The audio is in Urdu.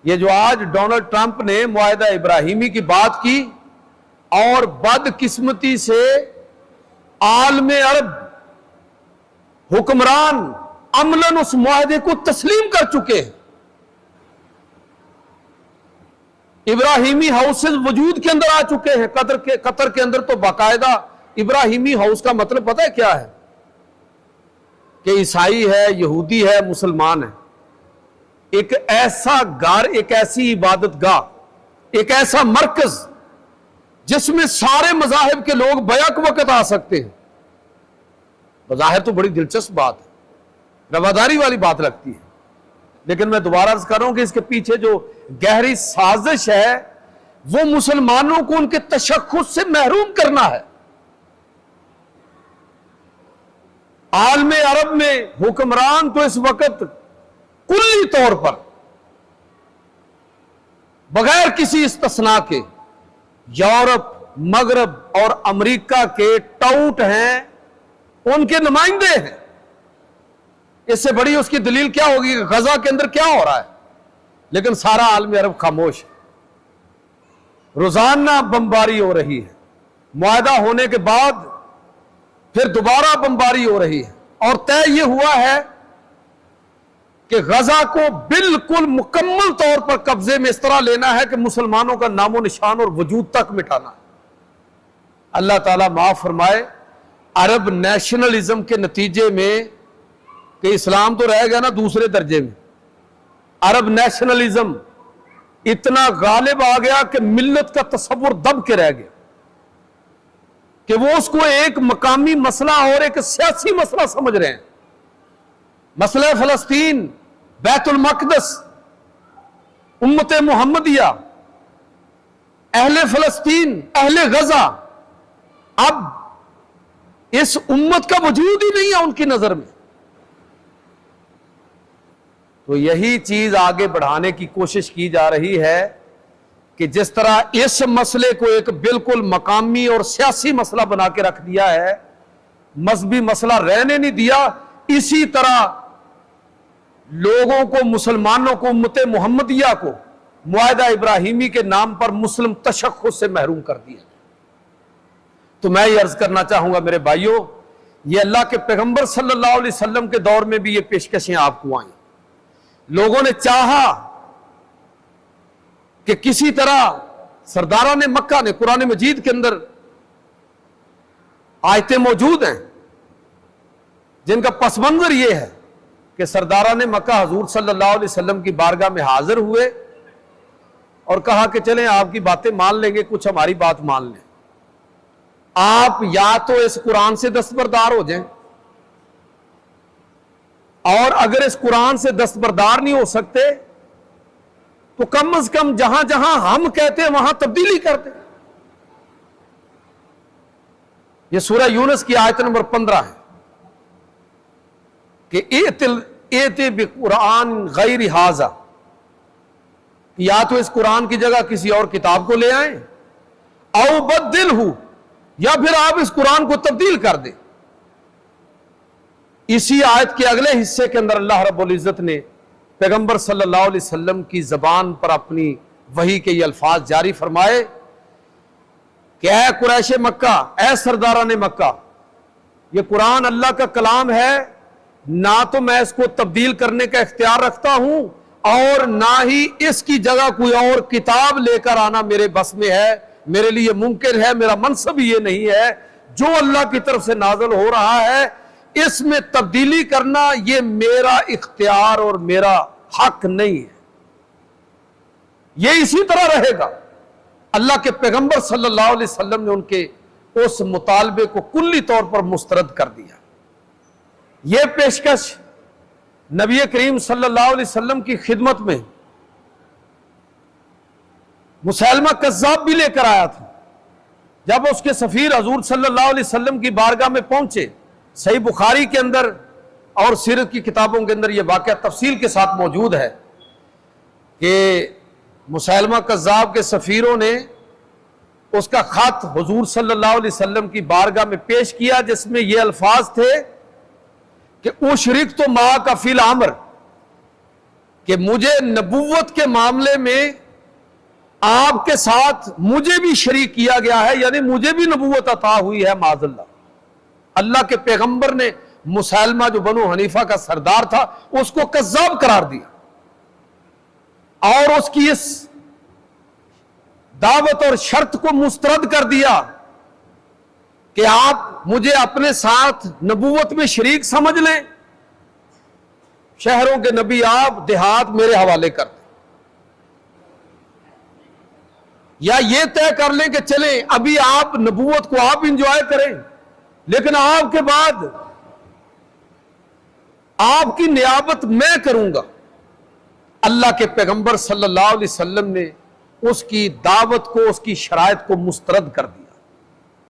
یہ جو آج ڈونلڈ ٹرمپ نے معاہدہ ابراہیمی کی بات کی اور بدقسمتی سے عالم عرب حکمران عملاً اس معاہدے کو تسلیم کر چکے ہیں. ابراہیمی ہاؤسز وجود کے اندر آ چکے ہیں. قطر کے اندر تو باقاعدہ ابراہیمی ہاؤس کا مطلب پتہ ہے کیا ہے؟ کہ عیسائی ہے، یہودی ہے، مسلمان ہے. ایک ایسا گھر، ایک ایسی عبادت گاہ، ایک ایسا مرکز جس میں سارے مذاہب کے لوگ بیک وقت آ سکتے ہیں. بظاہر تو بڑی دلچسپ بات ہے، رواداری والی بات لگتی ہے، لیکن میں دوبارہ عرض کر رہا ہوں کہ اس کے پیچھے جو گہری سازش ہے وہ مسلمانوں کو ان کے تشخص سے محروم کرنا ہے. عالم عرب میں حکمران تو اس وقت کلی طور پر بغیر کسی استثناء کے یورپ، مغرب اور امریکہ کے ٹاؤٹ ہیں، ان کے نمائندے ہیں. اس سے بڑی اس کی دلیل کیا ہوگی کہ غزہ کے اندر کیا ہو رہا ہے؟ لیکن سارا عالم عرب خاموش ہے. روزانہ بمباری ہو رہی ہے، معاہدہ ہونے کے بعد پھر دوبارہ بمباری ہو رہی ہے، اور طے یہ ہوا ہے کہ غزہ کو بالکل مکمل طور پر قبضے میں اس طرح لینا ہے کہ مسلمانوں کا نام و نشان اور وجود تک مٹانا ہے. اللہ تعالیٰ معاف فرمائے، عرب نیشنلزم کے نتیجے میں کہ اسلام تو رہ گیا نا دوسرے درجے میں، عرب نیشنلزم اتنا غالب آ گیا کہ ملت کا تصور دب کے رہ گیا، کہ وہ اس کو ایک مقامی مسئلہ اور ایک سیاسی مسئلہ سمجھ رہے ہیں. مسئلہ فلسطین، بیت المقدس، امت محمدیہ، اہل فلسطین، اہل غزہ، اب اس امت کا وجود ہی نہیں ہے ان کی نظر میں. تو یہی چیز آگے بڑھانے کی کوشش کی جا رہی ہے کہ جس طرح اس مسئلے کو ایک بالکل مقامی اور سیاسی مسئلہ بنا کے رکھ دیا ہے، مذہبی مسئلہ رہنے نہیں دیا، اسی طرح لوگوں کو، مسلمانوں کو، امت محمدیہ کو معاہدہ ابراہیمی کے نام پر مسلم تشخص سے محروم کر دیا. تو میں یہ عرض کرنا چاہوں گا میرے بھائیوں، یہ اللہ کے پیغمبر صلی اللہ علیہ وسلم کے دور میں بھی یہ پیشکشیں آپ کو آئیں. لوگوں نے چاہا کہ کسی طرح سرداران مکہ نے، قرآن مجید کے اندر آیتیں موجود ہیں جن کا پس منظر یہ ہے کہ سرداران مکہ حضور صلی اللہ علیہ وسلم کی بارگاہ میں حاضر ہوئے اور کہا کہ چلیں آپ کی باتیں مان لیں گے، کچھ ہماری بات مان لیں. آپ یا تو اس قرآن سے دستبردار ہو جائیں، اور اگر اس قرآن سے دستبردار نہیں ہو سکتے تو کم از کم جہاں جہاں ہم کہتے ہیں وہاں تبدیلی کرتے. یہ سورہ یونس کی آیت نمبر 15 ہے کہ ایت بقرآن غیر ھذا، یا تو اس قرآن کی جگہ کسی اور کتاب کو لے آئیں، او بدلہ، یا پھر آپ اس قرآن کو تبدیل کر دیں. اسی آیت کے اگلے حصے کے اندر اللہ رب العزت نے پیغمبر صلی اللہ علیہ وسلم کی زبان پر اپنی وحی کے یہ الفاظ جاری فرمائے کہ اے قریش مکہ، اے سرداران مکہ، یہ قرآن اللہ کا کلام ہے، نہ تو میں اس کو تبدیل کرنے کا اختیار رکھتا ہوں اور نہ ہی اس کی جگہ کوئی اور کتاب لے کر آنا میرے بس میں ہے، میرے لیے ممکن ہے، میرا منصب یہ نہیں ہے. جو اللہ کی طرف سے نازل ہو رہا ہے اس میں تبدیلی کرنا یہ میرا اختیار اور میرا حق نہیں ہے، یہ اسی طرح رہے گا. اللہ کے پیغمبر صلی اللہ علیہ وسلم نے ان کے اس مطالبے کو کلی طور پر مسترد کر دیا. یہ پیشکش نبی کریم صلی اللہ علیہ وسلم کی خدمت میں مسیلمہ کذاب بھی لے کر آیا تھا. جب اس کے سفیر حضور صلی اللہ علیہ وسلم کی بارگاہ میں پہنچے، صحیح بخاری کے اندر اور سیرت کی کتابوں کے اندر یہ واقعہ تفصیل کے ساتھ موجود ہے کہ مسیلمہ کذاب کے سفیروں نے اس کا خط حضور صلی اللہ علیہ وسلم کی بارگاہ میں پیش کیا، جس میں یہ الفاظ تھے کہ اشرک تو ماں کا فی الامر، کہ مجھے نبوت کے معاملے میں آپ کے ساتھ مجھے بھی شریک کیا گیا ہے، یعنی مجھے بھی نبوت عطا ہوئی ہے معاذ اللہ۔ اللہ کے پیغمبر نے مسیلمہ جو بنو حنیفہ کا سردار تھا اس کو کذاب قرار دیا، اور اس کی اس دعوت اور شرط کو مسترد کر دیا کہ آپ مجھے اپنے ساتھ نبوت میں شریک سمجھ لیں، شہروں کے نبی آپ، دیہات میرے حوالے کر دیں، یا یہ طے کر لیں کہ چلیں ابھی آپ نبوت کو آپ انجوائے کریں، لیکن آپ کے بعد آپ کی نیابت میں کروں گا۔ اللہ کے پیغمبر صلی اللہ علیہ وسلم نے اس کی دعوت کو، اس کی شرائط کو مسترد کر دیا۔